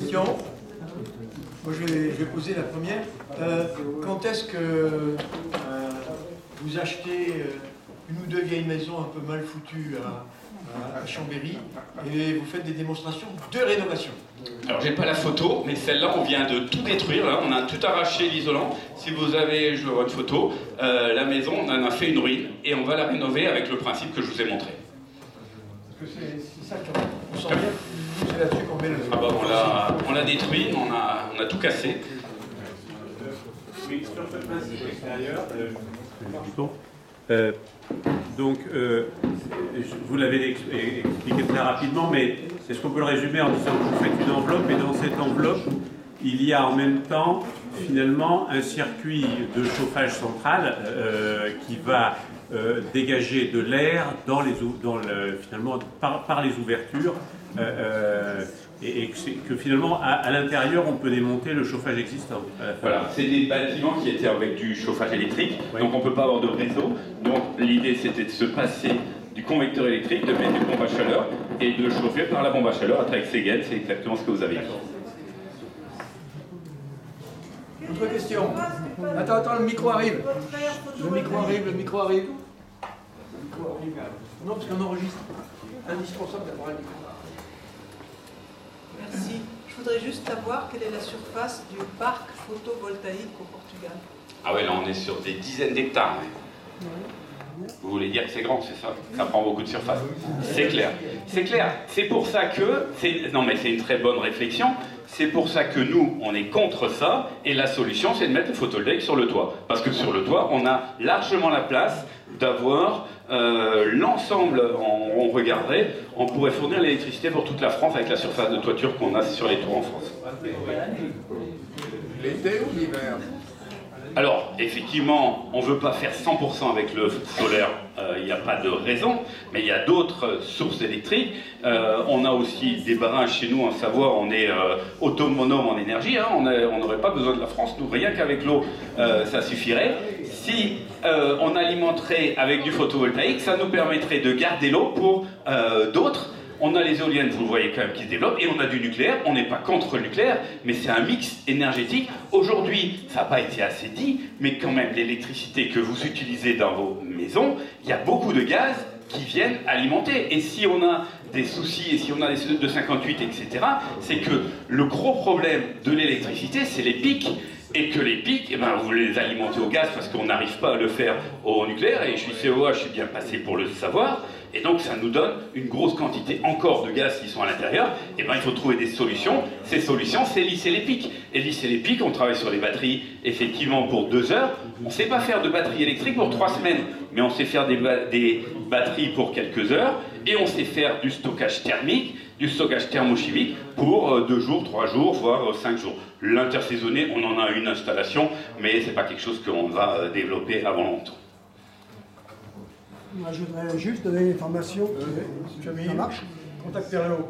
Question. Moi, je vais poser la première. Quand est-ce que vous achetez une ou deux vieilles maisons un peu mal foutues à Chambéry et vous faites des démonstrations de rénovation? Alors j'ai pas la photo, mais celle-là on vient de tout détruire, là. On a tout arraché l'isolant. Si vous avez, je vois une photo, la maison on en a fait une ruine et on va la rénover avec le principe que je vous ai montré. Parce que c'est ça qu'on sent bien, c'est là-dessus qu'on met le... Ah bah on l'a détruit, on a tout cassé. Oui, sur ce principe extérieur, vous l'avez expliqué très rapidement, mais est-ce qu'on peut le résumer en disant que vous faites une enveloppe et dans cette enveloppe, il y a en même temps, finalement, un circuit de chauffage central qui va dégager de l'air finalement par les ouvertures et que finalement, à l'intérieur, on peut démonter le chauffage existant. Voilà, c'est des bâtiments qui étaient avec du chauffage électrique, oui. Donc on ne peut pas avoir de réseau. Donc l'idée, c'était de se passer du convecteur électrique, de mettre du pompe à chaleur et de chauffer par la pompe à chaleur avec ces gaines. C'est exactement ce que vous avez dit. Autre question. Attends, le micro arrive. Le micro arrive. Non, parce qu'on enregistre. Indispensable d'avoir un micro. Merci. Je voudrais juste savoir quelle est la surface du parc photovoltaïque au Portugal. Ah ouais, là on est sur des dizaines d'hectares. Ouais. Vous voulez dire que c'est grand, c'est ça? Ça prend beaucoup de surface. C'est clair. C'est clair. C'est pour ça que... Non mais c'est une très bonne réflexion. C'est pour ça que nous, on est contre ça. Et la solution, c'est de mettre le photovoltaïque sur le toit. Parce que sur le toit, on a largement la place d'avoir l'ensemble, on regarderait, on pourrait fournir l'électricité pour toute la France avec la surface de toiture qu'on a sur les toits en France. L'été ou l'hiver? Alors, effectivement, on ne veut pas faire 100% avec le solaire, il n'y a pas de raison, mais il y a d'autres sources électriques. On a aussi des barrages chez nous, en Savoie, on est autonome en énergie, hein, on n'aurait pas besoin de la France, nous, rien qu'avec l'eau, ça suffirait. Si on alimenterait avec du photovoltaïque, ça nous permettrait de garder l'eau pour d'autres. On a les éoliennes, vous le voyez quand même, qui se développent, et on a du nucléaire. On n'est pas contre le nucléaire, mais c'est un mix énergétique. Aujourd'hui, ça n'a pas été assez dit, mais quand même, l'électricité que vous utilisez dans vos maisons, il y a beaucoup de gaz qui viennent alimenter. Et si on a des soucis, et si on a des 258, etc., c'est que le gros problème de l'électricité, c'est les pics. Et que les pics, eh ben, vous les alimentez au gaz parce qu'on n'arrive pas à le faire au nucléaire. Et je suis COA, je suis bien passé pour le savoir. Et donc ça nous donne une grosse quantité encore de gaz qui sont à l'intérieur. Et ben il faut trouver des solutions. Ces solutions, c'est lisser les pics. Et lisser les pics, on travaille sur les batteries effectivement pour 2 heures. On ne sait pas faire de batterie électrique pour 3 semaines. Mais on sait faire des batteries pour quelques heures. Et on sait faire du stockage thermique, du stockage thermochimique pour 2 jours, 3 jours, voire 5 jours. L'intersaisonné, on en a une installation, mais ce n'est pas quelque chose qu'on va développer avant longtemps. Moi, je voudrais juste donner une information. Ça marche? Contact vers le haut.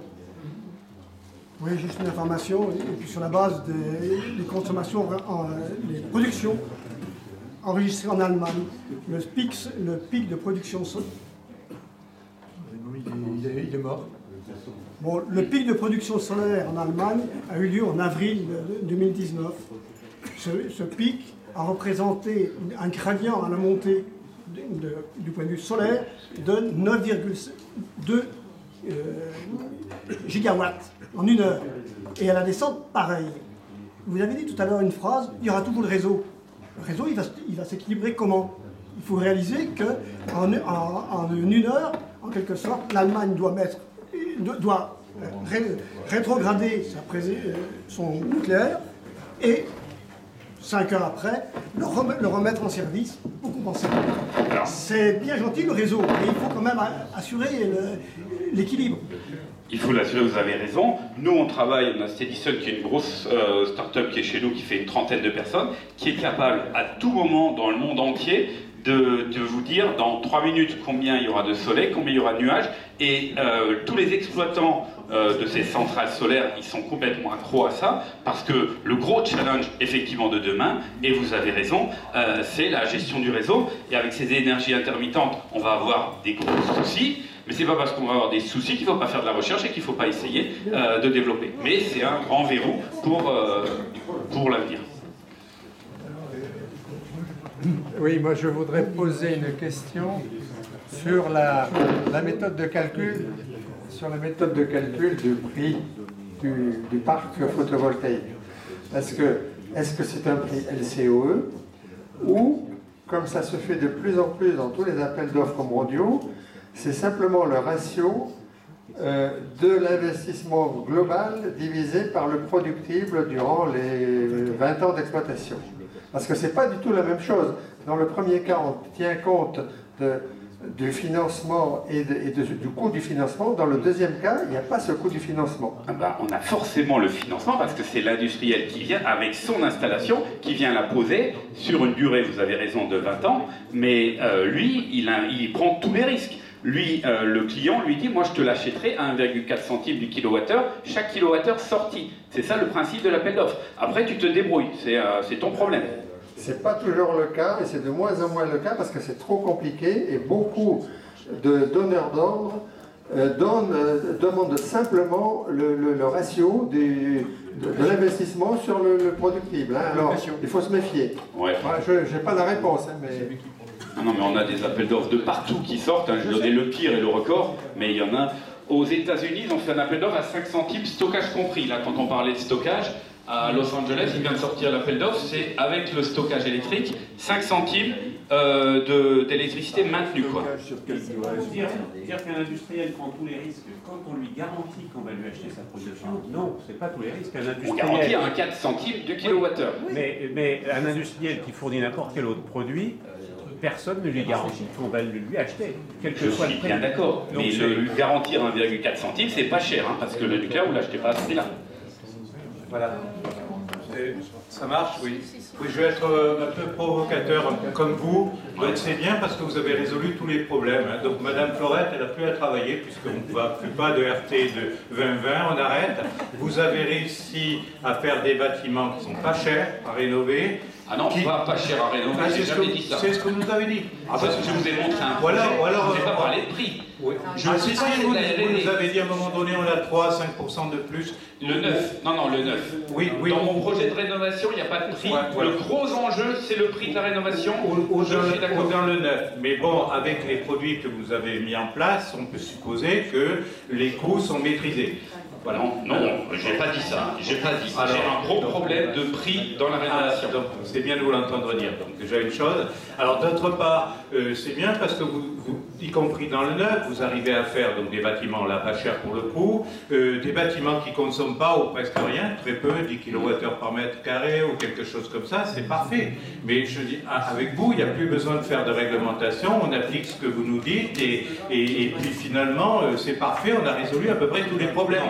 Oui, juste une information. Et puis sur la base des consommations, les productions enregistrées en Allemagne, le pic de production... Il est mort. Bon, le pic de production solaire en Allemagne a eu lieu en avril 2019. Ce pic a représenté un gradient à la montée du point de vue solaire de 9,2 gigawatts en 1 heure. Et à la descente, pareil. Vous avez dit tout à l'heure une phrase, il y aura toujours le réseau. Le réseau, il va s'équilibrer comment? Il faut réaliser qu'en 1 heure, en quelque sorte, l'Allemagne doit rétrograder son nucléaire et 5 heures après, le remettre en service pour compenser. C'est bien gentil le réseau, mais il faut quand même assurer l'équilibre. Il faut l'assurer, vous avez raison. Nous, on travaille, on a Steadison qui est une grosse start-up qui est chez nous, qui fait une 30aine de personnes, qui est capable à tout moment dans le monde entier de vous dire dans 3 minutes combien il y aura de soleil, combien il y aura de nuages, et tous les exploitants de ces centrales solaires, ils sont complètement accros à ça, parce que le gros challenge effectivement de demain, et vous avez raison, c'est la gestion du réseau, et avec ces énergies intermittentes, on va avoir des gros soucis, mais Mais c'est pas parce qu'on va avoir des soucis qu'il ne faut pas faire de la recherche et qu'il ne faut pas essayer de développer. Mais c'est un grand verrou pour l'avenir. Oui, moi je voudrais poser une question sur la méthode de calcul, du prix du parc photovoltaïque. Est-ce que c'est un prix LCOE ou, comme ça se fait de plus en plus dans tous les appels d'offres mondiaux, c'est simplement le ratio de l'investissement global divisé par le productible durant les 20 ans d'exploitation. Parce que ce n'est pas du tout la même chose. Dans le premier cas, on tient compte du financement et du coût du financement. Dans le deuxième cas, il n'y a pas ce coût du financement. Ah ben, on a forcément le financement parce que c'est l'industriel qui vient avec son installation, qui vient la poser sur une durée, vous avez raison, de 20 ans, mais lui, il prend tous les risques. Lui, le client lui dit, moi je te l'achèterai à 1,4 centime du kilowattheure, chaque kilowattheure sorti. C'est ça le principe de l'appel d'offres. Après, tu te débrouilles, c'est ton problème. C'est pas toujours le cas, et c'est de moins en moins le cas parce que c'est trop compliqué et beaucoup de donneurs d'ordre demandent simplement le ratio de l'investissement sur le productible. Hein. Alors, il faut se méfier. Ouais. Moi, je n'ai pas la réponse, hein, mais... Non, mais on a des appels d'offres de partout qui sortent. Hein. Je donnais le pire et le record, mais il y en a. Aux États-Unis, ils ont fait un appel d'offres à 5 centimes, stockage compris. Là, quand on parlait de stockage, à Los Angeles, il vient de sortir l'appel d'offres, c'est avec le stockage électrique, 5 centimes d'électricité maintenue. Quoi. Dire qu'un industriel prend tous les risques quand on lui garantit qu'on va lui acheter sa production, non, c'est pas tous les risques. On garantit à 4 centimes du kilowattheure. Mais un industriel qui fournit n'importe quel autre produit, personne ne lui garantit qu'on va lui acheter, quel que soit le prix. Bien d'accord, mais lui garantir 1,4 centimes, c'est pas cher, hein, parce que le nucléaire, vous l'achetez pas à ce prix-là. Voilà. Ça marche, oui. Oui, je vais être un peu provocateur comme vous. Donc c'est bien parce que vous avez résolu tous les problèmes. Hein. Donc Madame Florette, elle n'a plus à travailler puisqu'on ne va plus pas de RT de 2020, on arrête. Vous avez réussi à faire des bâtiments qui ne sont pas chers à rénover. Ah non, pas cher à rénover, j'ai jamais dit ça. C'est ce que vous nous avez dit. Ah, parce que je vous ai montré un projet, je ne vous ai pas parlé de prix. Oui. Je vous ai parlé de la R&D. Vous nous avez dit à un moment donné, on a 3-5% de plus. Le 9, non, le 9. Oui. Dans mon projet de rénovation, il n'y a pas de prix. Ouais. Le gros enjeu, c'est le prix de la rénovation. Je suis d'accord dans le 9. Mais bon, avec les produits que vous avez mis en place, on peut supposer que les coûts sont maîtrisés. Voilà. Non, j'ai pas dit ça. J'ai pas dit ça. J'ai un gros problème de prix dans la rénovation. Donc c'est bien de vous l'entendre dire. Donc déjà une chose. Alors d'autre part, c'est bien parce que vous, y compris dans le neuf, vous arrivez à faire donc des bâtiments là pas chers pour le coup, des bâtiments qui ne consomment pas ou presque rien, très peu, 10 kWh par mètre carré ou quelque chose comme ça, c'est parfait. Mais je dis, avec vous, il n'y a plus besoin de faire de réglementation, on applique ce que vous nous dites et puis finalement c'est parfait, on a résolu à peu près tous les problèmes.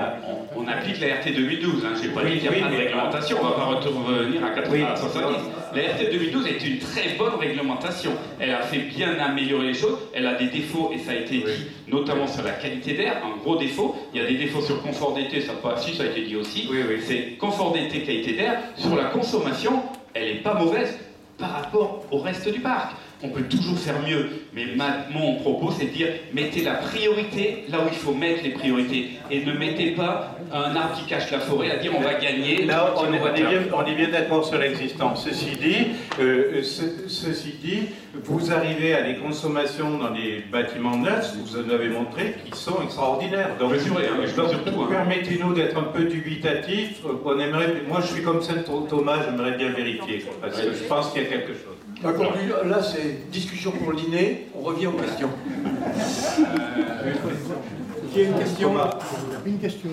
On applique la RT 2012, hein. J'ai pas dit qu'il n'y a pas de réglementation, on ne va pas revenir à 70. La RT 2012 est une très bonne réglementation. Elle a fait bien améliorer les choses, elle a des défauts, et ça a été dit, notamment sur la qualité d'air, un gros défaut. Il y a des défauts sur confort d'été, ça a été dit aussi. C'est confort d'été, qualité d'air. Sur la consommation, elle n'est pas mauvaise par rapport au reste du parc. On peut toujours faire mieux, mais mon propos c'est de dire mettez la priorité là où il faut mettre les priorités et ne mettez pas un arbre qui cache la forêt à dire on va gagner. Là on est bien d'accord sur l'existant. Ceci dit, vous arrivez à des consommations dans des bâtiments neufs, vous en avez montré, qui sont extraordinaires. Donc, permettez-nous d'être un peu dubitatifs. Moi je suis comme Saint Thomas, j'aimerais bien vérifier, parce que je pense qu'il y a quelque chose. Là, c'est discussion pour le dîner. On revient aux questions. Il y a une question. Une question.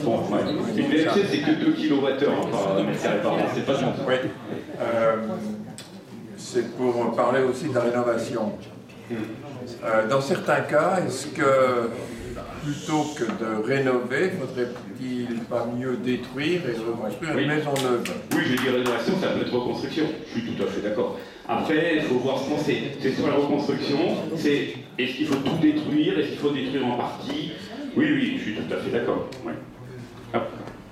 Bon, une VFC, c'est que 2 kWh par mètre carré par an, c'est pas bon. Oui. C'est pour parler aussi de la rénovation. Dans certains cas, est-ce que plutôt que de rénover, faudrait-il pas mieux détruire et reconstruire une maison neuve? Oui, je dis rénovation, ça peut être reconstruction. Je suis tout à fait d'accord. Après, il faut voir ce qu'on sait. C'est sur la reconstruction, c'est est-ce qu'il faut tout détruire, est-ce qu'il faut détruire en partie? Oui, je suis tout à fait d'accord. Ouais. Ah.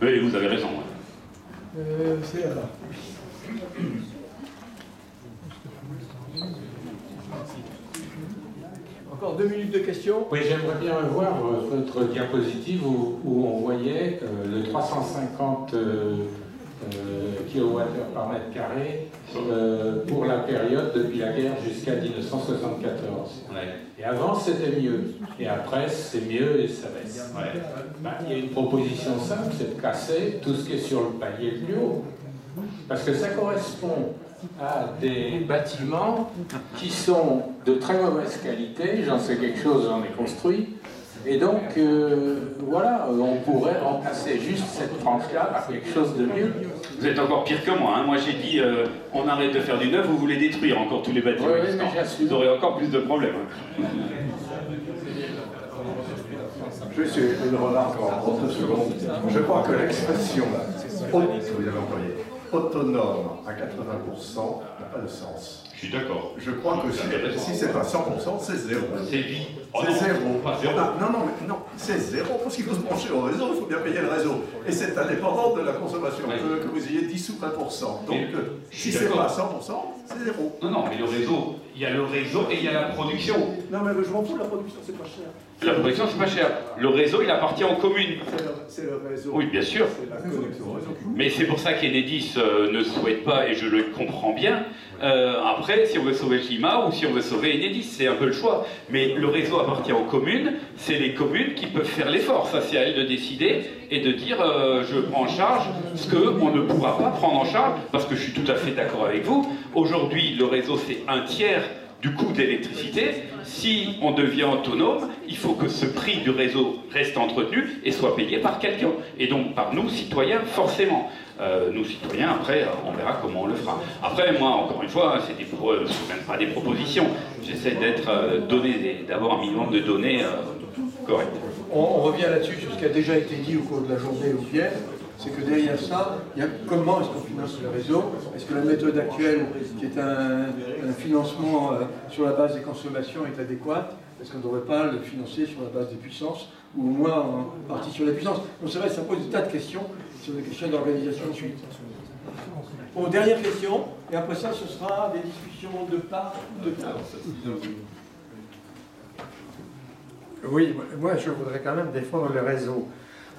Oui, vous avez raison. Ouais. C'est là. Encore 2 minutes de questions. Oui, j'aimerais bien voir votre diapositive où on voyait le 350 kWh par mètre carré pour la période depuis la guerre jusqu'à 1974. Ouais. Et avant, c'était mieux. Et après, c'est mieux et ça baisse. Ouais. Ben, il y a une proposition simple, c'est de casser tout ce qui est sur le palier le plus haut. Parce que ça correspond à des bâtiments qui sont de très mauvaise qualité. J'en sais quelque chose, j'en ai construit. Et donc, voilà, on pourrait remplacer juste cette tranche-là par quelque chose de mieux. Vous êtes encore pire que moi. Hein. Moi, j'ai dit, on arrête de faire du neuf, vous voulez détruire encore tous les bâtiments existants. Vous aurez encore plus de problèmes. Hein. Juste une remarque en 2 secondes. Je crois que l'expression que vous avez employée, autonome à 80%, n'a pas de sens. Je suis d'accord. Je crois que si c'est pas 100%, c'est zéro. C'est vie. Oh c'est zéro. Pas zéro. Non, c'est zéro parce qu'il faut se brancher au réseau, il faut bien payer le réseau. Et c'est indépendant de la consommation, que vous ayez 10 ou 20%. Donc, si c'est pas 100%, c'est zéro. Non, mais le réseau, il y a le réseau et il y a la production. Non, mais je m'en fous, la production, c'est pas cher. La production, c'est pas cher. Le réseau, il appartient aux communes. C'est le réseau. Oui, bien sûr. C'est la connexion au réseau. Mais c'est pour ça qu'Enedis ne souhaite pas, et je le comprends bien. Après, si on veut sauver le climat ou si on veut sauver Enedis, c'est un peu le choix. Mais le réseau appartient aux communes, c'est les communes qui peuvent faire l'effort. Ça, c'est à elles de décider et de dire je prends en charge ce qu'on ne pourra pas prendre en charge, parce que je suis tout à fait d'accord avec vous. Aujourd'hui, le réseau, c'est 1/3 du coût d'électricité. Si on devient autonome, il faut que ce prix du réseau reste entretenu et soit payé par quelqu'un. Et donc par nous, citoyens, forcément. Nous, citoyens, après, on verra comment on le fera. Après, moi, encore une fois, c'est même pas des propositions. J'essaie d'avoir un minimum de données correctes. On revient là-dessus sur ce qui a déjà été dit au cours de la journée au Pierre. C'est que derrière ça, il y a comment est-ce qu'on finance le réseau? Est-ce que la méthode actuelle, qui est un financement sur la base des consommations, est adéquate? Est-ce qu'on ne devrait pas le financer sur la base des puissances, ou au moins en partie sur les puissances? Donc c'est vrai, ça pose des tas de questions, sur des questions d'organisation de suite. Bon, dernière question, et après ça, ce sera des discussions de part ou de table. Oui, moi je voudrais quand même défendre le réseau,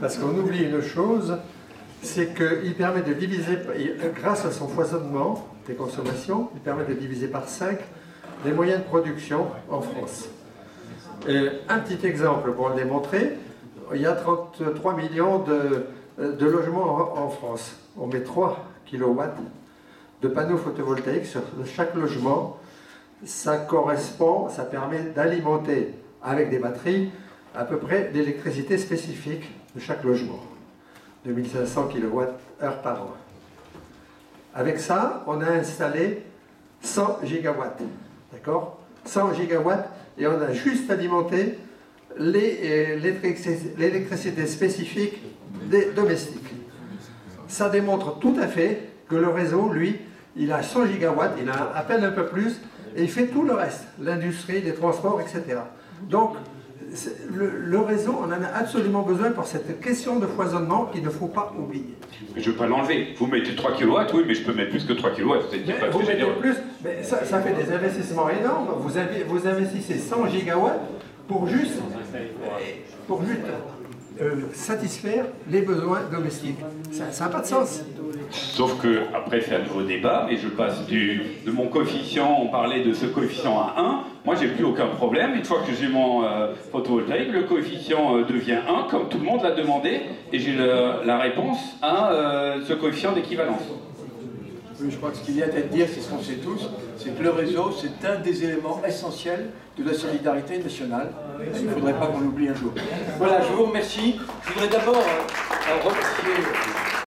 parce qu'on oublie une chose, c'est qu'il permet de diviser, grâce à son foisonnement des consommations, il permet de diviser par 5 les moyens de production en France. Un petit exemple pour le démontrer, il y a 33 millions de logements en France. On met 3 kW de panneaux photovoltaïques sur chaque logement. Ça correspond, ça permet d'alimenter avec des batteries à peu près l'électricité spécifique de chaque logement. 2500 kWh par an. Avec ça, on a installé 100 gigawatts. D'accord ? 100 gigawatts, et on a juste alimenté l'électricité spécifique des domestiques. Ça démontre tout à fait que le réseau, lui, il a 100 gigawatts, il a à peine un peu plus, et il fait tout le reste, l'industrie, les transports, etc. Donc, le réseau, on en a absolument besoin pour cette question de foisonnement qu'il ne faut pas oublier. Mais je ne veux pas l'enlever. Vous mettez 3 kW, oui, mais je peux mettre plus que 3 kW. Vous mettez plus, mais ça fait des investissements énormes. Vous investissez 100 gigawatts pour juste satisfaire les besoins domestiques. Ça n'a pas de sens. Sauf que, après, c'est un nouveau débat, et je passe de mon coefficient, on parlait de ce coefficient à 1, moi j'ai plus aucun problème, une fois que j'ai mon photovoltaïque, le coefficient devient 1, comme tout le monde l'a demandé, et j'ai la réponse à ce coefficient d'équivalence. Oui, je crois que ce qu'il vient d'être dire, c'est ce qu'on sait tous, c'est que le réseau, c'est un des éléments essentiels de la solidarité nationale. Il ne faudrait pas qu'on l'oublie un jour. Voilà, je vous remercie. Je voudrais d'abord remercier...